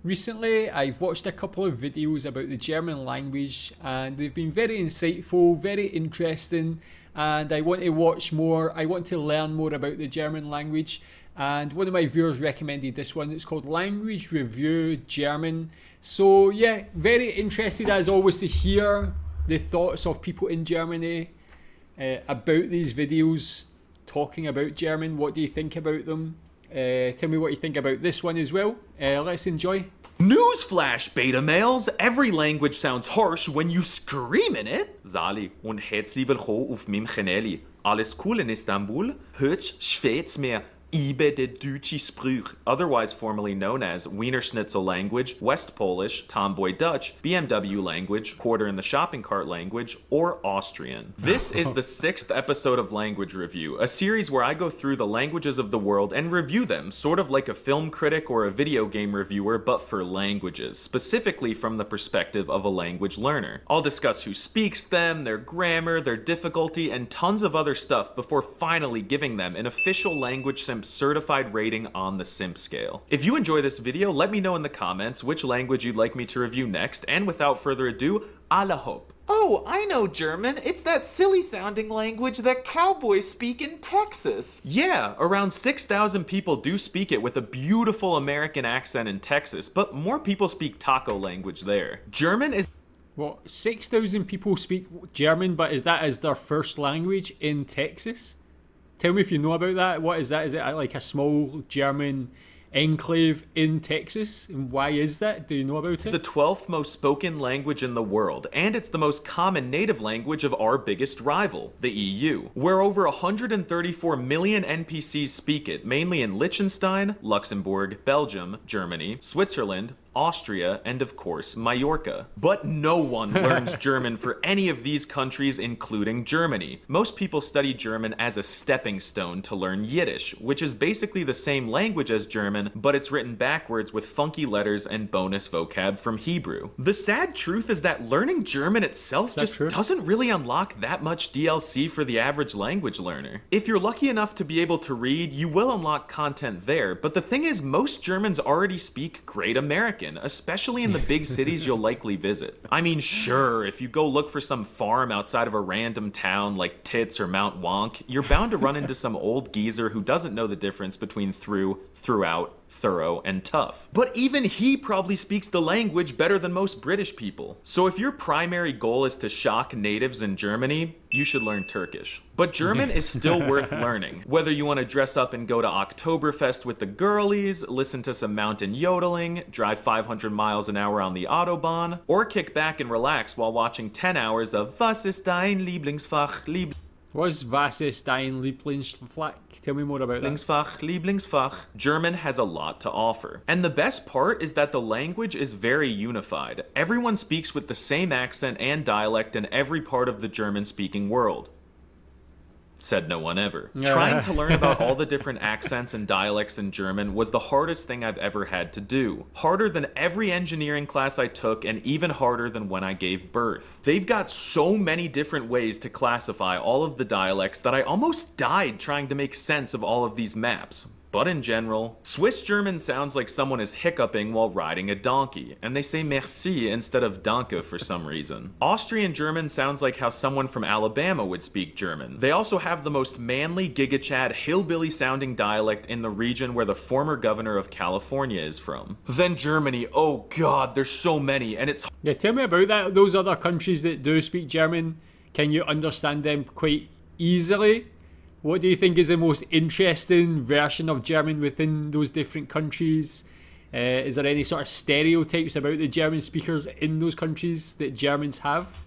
Recently, I've watched a couple of videos about the German language and they've been very insightful, very interesting, and I want to watch more. I want to learn more about the German language, and one of my viewers recommended this one. It's called Language Review German. So yeah, very interested as always to hear the thoughts of people in Germany about these videos talking about German. What do you think about them? Tell me what you think about this one as well. Let's enjoy. Newsflash, beta males! Every language sounds harsh when you scream in it. Sali und herzlich willkommen auf meinem Kanal. Alles cool in Istanbul? Hutsch Schweizmeer. Ibe de Deutsche Sprüch, otherwise formerly known as Wiener Schnitzel language, West Polish, Tomboy Dutch, BMW language, Quarter in the Shopping Cart language, or Austrian. This is the 6th episode of Language Review, a series where I go through the languages of the world and review them, sort of like a film critic or a video game reviewer, but for languages, specifically from the perspective of a language learner. I'll discuss who speaks them, their grammar, their difficulty, and tons of other stuff before finally giving them an official Language Simp certified rating on the Simp scale. If you enjoy this video, let me know in the comments which language you'd like me to review next, and without further ado, alle hope. Oh, I know German. It's that silly sounding language that cowboys speak in Texas. Yeah, around 6,000 people do speak it with a beautiful American accent in Texas, but more people speak taco language there. German is... What, 6,000 people speak German, but is that as their first language in Texas? Tell me if you know about that. What is that? Is it like a small German enclave in Texas? And why is that? Do you know about it? The 12th most spoken language in the world, and it's the most common native language of our biggest rival, the EU, where over 134 million NPCs speak it, mainly in Liechtenstein, Luxembourg, Belgium, Germany, Switzerland, Austria, and of course, Majorca. But no one learns German for any of these countries, including Germany. Most people study German as a stepping stone to learn Yiddish, which is basically the same language as German, but it's written backwards with funky letters and bonus vocab from Hebrew. The sad truth is that learning German itself just doesn't really unlock that much DLC for the average language learner. If you're lucky enough to be able to read, you will unlock content there, but the thing is, most Germans already speak great American, especially in the big cities you'll likely visit. I mean, sure, if you go look for some farm outside of a random town like Tits or Mount Wonk, you're bound to run into some old geezer who doesn't know the difference between through, throughout, thorough, and tough. But even he probably speaks the language better than most British people. So if your primary goal is to shock natives in Germany, you should learn Turkish. But German is still worth learning. Whether you want to dress up and go to Oktoberfest with the girlies, listen to some mountain yodeling, drive 500 miles an hour on the Autobahn, or kick back and relax while watching 10 hours of Was ist dein Lieblingsfach? Was ist dein Lieblingsfach? Tell me more about that. Lieblingsfach. German has a lot to offer. And the best part is that the language is very unified. Everyone speaks with the same accent and dialect in every part of the German-speaking world. Said no one ever. Trying to learn about all the different accents and dialects in German was the hardest thing I've ever had to do. Harder than every engineering class I took, and even harder than when I gave birth. They've got so many different ways to classify all of the dialects that I almost died trying to make sense of all of these maps. But in general, Swiss German sounds like someone is hiccuping while riding a donkey, and they say merci instead of danke for some reason. Austrian German sounds like how someone from Alabama would speak German. They also have the most manly, giga-chad, hillbilly sounding dialect in the region where the former governor of California is from. Then Germany, oh god, there's so many, and it's... Yeah, tell me about that. Those other countries that do speak German, can you understand them quite easily? What do you think is the most interesting version of German within those different countries? Is there any sort of stereotypes about the German speakers in those countries that Germans have?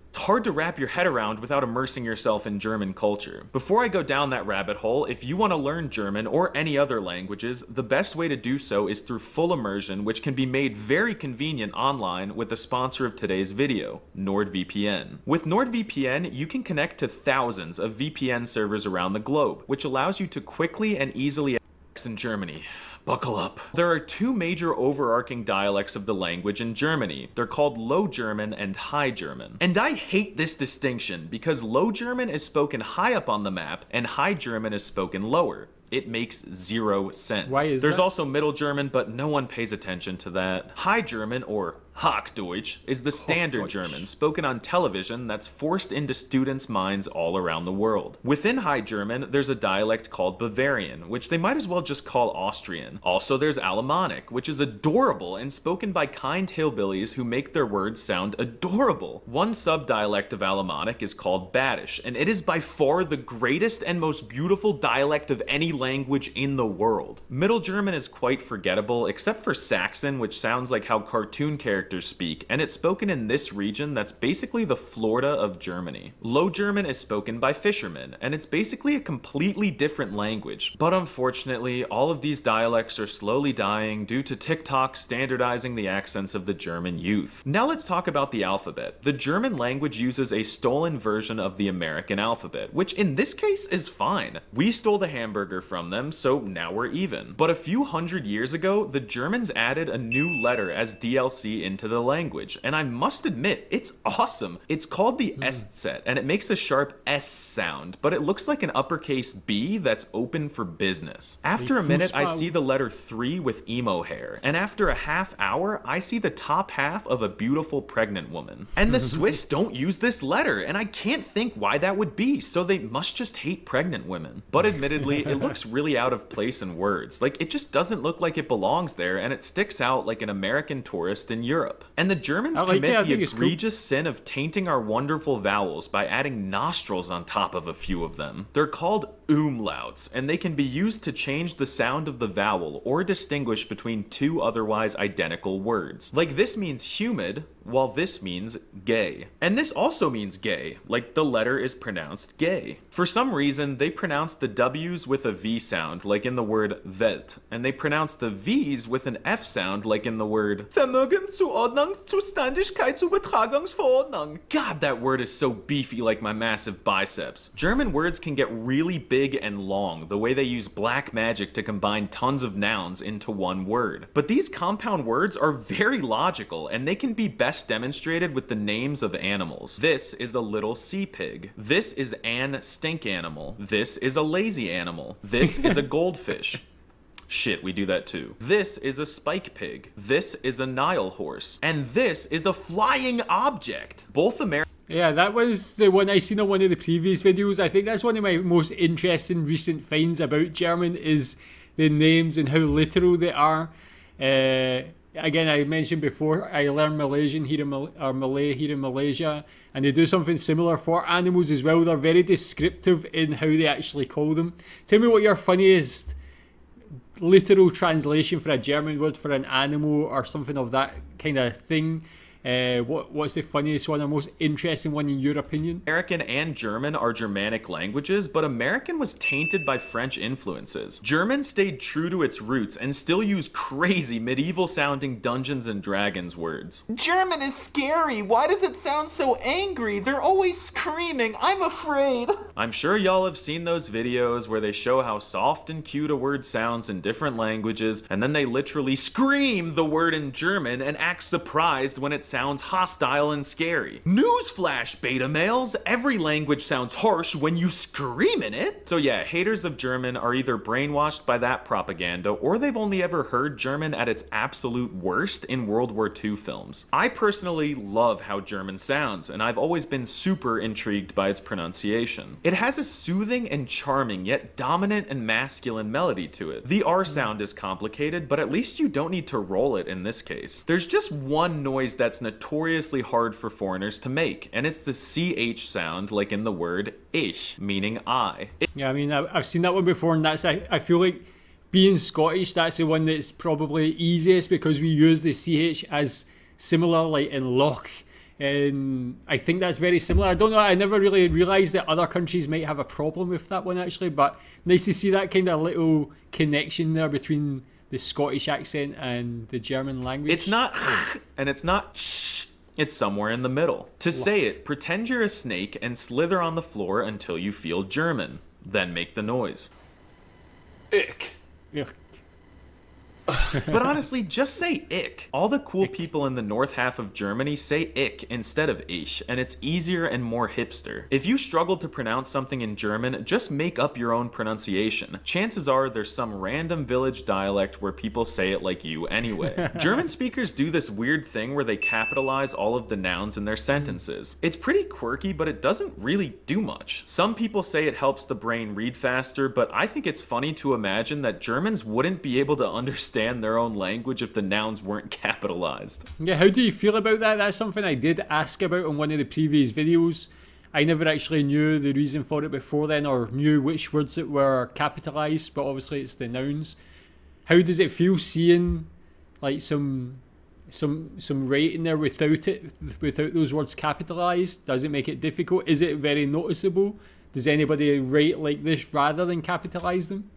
It's hard to wrap your head around without immersing yourself in German culture. Before I go down that rabbit hole, if you want to learn German or any other languages, the best way to do so is through full immersion, which can be made very convenient online with the sponsor of today's video, NordVPN. With NordVPN, you can connect to thousands of VPN servers around the globe, which allows you to quickly and easily access in Germany. Buckle up. There are two major overarching dialects of the language in Germany. They're called Low German and High German. And I hate this distinction because Low German is spoken high up on the map and High German is spoken lower. It makes 0 sense. Why is There's that? also Middle German, but no one pays attention to that. High German, or Hochdeutsch, is the standard Hochdeutsch. German spoken on television that's forced into students' minds all around the world. Within High German, there's a dialect called Bavarian, which they might as well just call Austrian. Also, there's Alemannic, which is adorable and spoken by kind hillbillies who make their words sound adorable. One subdialect of Alemannic is called Badish, and it is by far the greatest and most beautiful dialect of any language in the world. Middle German is quite forgettable, except for Saxon, which sounds like how cartoon characters speak, and it's spoken in this region that's basically the Florida of Germany. Low German is spoken by fishermen, and it's basically a completely different language. But unfortunately, all of these dialects are slowly dying due to TikTok standardizing the accents of the German youth. Now let's talk about the alphabet. The German language uses a stolen version of the American alphabet, which in this case is fine. We stole the hamburger from them, so now we're even. But a few hundred years ago, the Germans added a new letter as DLC into the language, and I must admit, it's awesome. It's called the Eszett, and it makes a sharp S sound, but it looks like an uppercase B that's open for business. After a minute, I see the letter 3 with emo hair, and after a half hour, I see the top half of a beautiful pregnant woman. And the Swiss don't use this letter, and I can't think why that would be, so they must just hate pregnant women. But admittedly, it looks really out of place in words. Like, it just doesn't look like it belongs there, and it sticks out like an American tourist in Europe. And the Germans commit the egregious sin of tainting our wonderful vowels by adding nostrils on top of a few of them. They're called umlauts, and they can be used to change the sound of the vowel or distinguish between two otherwise identical words. Like, this means humid, while this means gay. And this also means gay, like the letter is pronounced gay. For some reason, they pronounce the W's with a V sound, like in the word Welt, and they pronounce the V's with an F sound, like in the word Vermögen zu Ordnungszuständigkeit zu Betragungsverordnung. God, that word is so beefy like my massive biceps. German words can get really big and long, the way they use black magic to combine tons of nouns into one word. But these compound words are very logical, and they can be best demonstrated with the names of animals. This is a little sea pig. This is an stink animal. This is a lazy animal. This is a goldfish. Shit, we do that too. This is a spike pig. This is a Nile horse. And this is a flying object. Both American. Yeah, that was the one I seen on one of the previous videos. I think that's one of my most interesting recent finds about German is the names and how literal they are. Again, I mentioned before, I learned Malaysian here in Malay here in Malaysia, and they do something similar for animals as well. They're very descriptive in how they actually call them. Tell me what your funniest literal translation for a German word for an animal or something of that kind of thing. What's the funniest one or most interesting one in your opinion? American and German are Germanic languages, but American was tainted by French influences. German stayed true to its roots and still use crazy medieval-sounding Dungeons and Dragons words. German is scary. Why does it sound so angry? They're always screaming. I'm afraid. I'm sure y'all have seen those videos where they show how soft and cute a word sounds in different languages, and then they literally scream the word in German and act surprised when it sounds hostile and scary. Newsflash, beta males! Every language sounds harsh when you scream in it! So yeah, haters of German are either brainwashed by that propaganda, or they've only ever heard German at its absolute worst in World War II films. I personally love how German sounds, and I've always been super intrigued by its pronunciation. It has a soothing and charming, yet dominant and masculine melody to it. The R sound is complicated, but at least you don't need to roll it in this case. There's just one noise that's notoriously hard for foreigners to make, and it's the CH sound, like in the word ich, meaning I. Yeah, I mean, I've seen that one before, and that's I feel like being Scottish, that's the one that's probably easiest because we use the CH as similar, like in loch, and I think that's very similar. I don't know, I never really realised that other countries might have a problem with that one actually, but nice to see that kind of little connection there between the Scottish accent and the German language. It's not and it's not shh. It's somewhere in the middle. To say it, pretend you're a snake and slither on the floor until you feel German. Then make the noise. Ick. Ugh. But honestly, just say ich. All the cool people in the north half of Germany say ich instead of ich, and it's easier and more hipster. If you struggle to pronounce something in German, just make up your own pronunciation. Chances are there's some random village dialect where people say it like you anyway. German speakers do this weird thing where they capitalize all of the nouns in their sentences. It's pretty quirky, but it doesn't really do much. Some people say it helps the brain read faster, but I think it's funny to imagine that Germans wouldn't be able to understand their own language if the nouns weren't capitalized. Yeah, how do you feel about that? That's something I did ask about on one of the previous videos. I never actually knew the reason for it before then, or knew which words that were capitalized, but obviously it's the nouns. How does it feel seeing like some writing there without those words capitalized? Does it make it difficult? Is it very noticeable? Does anybody write like this rather than capitalize them?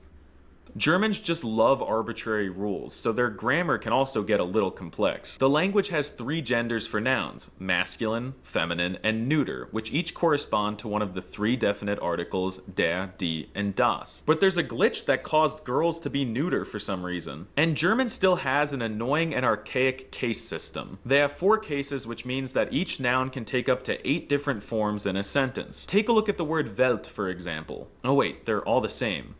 Germans just love arbitrary rules, so their grammar can also get a little complex. The language has 3 genders for nouns: masculine, feminine, and neuter, which each correspond to one of the 3 definite articles der, die, and das. But there's a glitch that caused girls to be neuter for some reason. And German still has an annoying and archaic case system. They have 4 cases, which means that each noun can take up to 8 different forms in a sentence. Take a look at the word Welt, for example. Oh wait, they're all the same.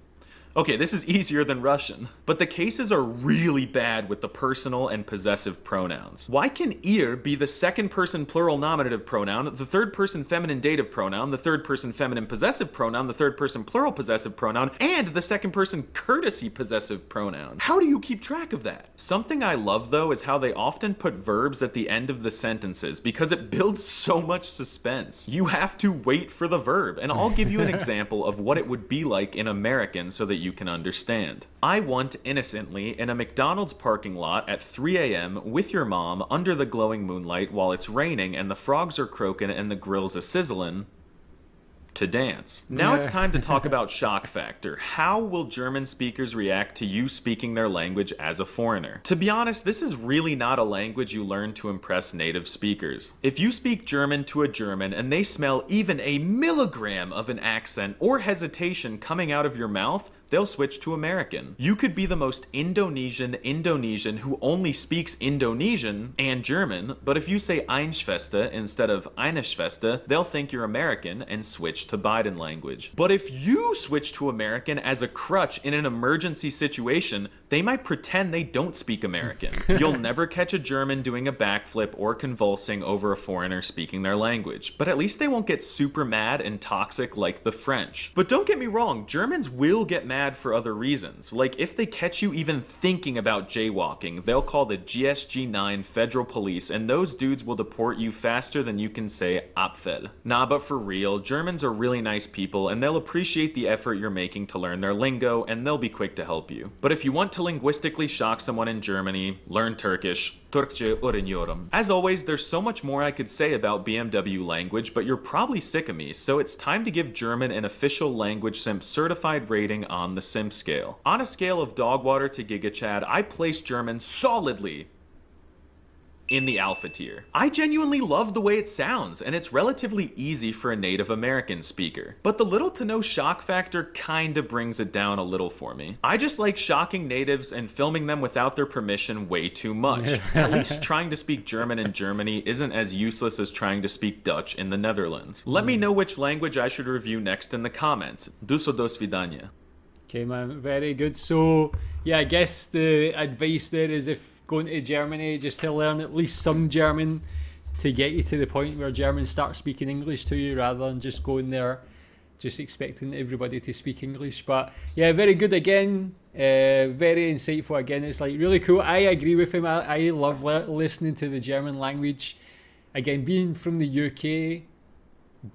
Okay, this is easier than Russian, but the cases are really bad with the personal and possessive pronouns. Why can ihr be the second person plural nominative pronoun, the third person feminine dative pronoun, the third person feminine possessive pronoun, the third person plural possessive pronoun, and the second person courtesy possessive pronoun? How do you keep track of that? Something I love though is how they often put verbs at the end of the sentences because it builds so much suspense. You have to wait for the verb, and I'll give you an example of what it would be like in American so that you can understand. I want innocently in a McDonald's parking lot at 3 a.m. with your mom under the glowing moonlight while it's raining and the frogs are croaking and the grill's a sizzling to dance. Now it's time to talk about shock factor. How will German speakers react to you speaking their language as a foreigner? To be honest, this is really not a language you learn to impress native speakers. If you speak German to a German and they smell even a milligram of an accent or hesitation coming out of your mouth, they'll switch to American. You could be the most Indonesian who only speaks Indonesian and German, but if you say Einschwester instead of eine Schwester, they'll think you're American and switch to Biden language. But if you switch to American as a crutch in an emergency situation, they might pretend they don't speak American. You'll never catch a German doing a backflip or convulsing over a foreigner speaking their language, but at least they won't get super mad and toxic like the French. But don't get me wrong, Germans will get mad for other reasons. Like if they catch you even thinking about jaywalking, they'll call the GSG-9 federal police and those dudes will deport you faster than you can say Apfel. Nah, but for real, Germans are really nice people and they'll appreciate the effort you're making to learn their lingo and they'll be quick to help you. But if you want to linguistically shock someone in Germany, learn Turkish. Türkçe öğreniyorum. As always, there's so much more I could say about BMW language, but you're probably sick of me, so it's time to give German an official Language Simp certified rating on the Simp scale. On a scale of dog water to Giga Chad, I place German solidly in the alpha tier. I genuinely love the way it sounds, and it's relatively easy for a native American speaker. But the little to no shock factor kinda brings it down a little for me. I just like shocking natives and filming them without their permission way too much. At least trying to speak German in Germany isn't as useless as trying to speak Dutch in the Netherlands. Let me know which language I should review next in the comments. Do svidania. Okay man, very good. So yeah, I guess the advice there is if going to Germany, just to learn at least some German to get you to the point where Germans start speaking English to you rather than just going there just expecting everybody to speak English. But yeah, very good again, very insightful again. It's like really cool. I agree with him. I love listening to the German language. Again, being from the UK,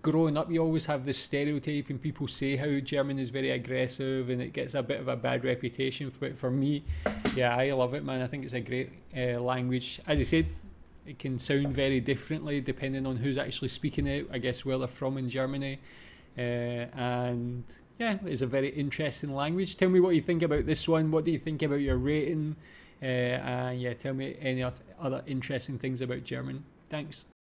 growing up you always have this stereotype and people say how German is very aggressive and it gets a bit of a bad reputation, but for me, yeah, I love it man. I think it's a great language. As I said, it can sound very differently depending on who's actually speaking it, I guess where they're from in Germany, and yeah, it's a very interesting language. Tell me what you think about this one. What do you think about your rating, and yeah, tell me any other interesting things about German. Thanks.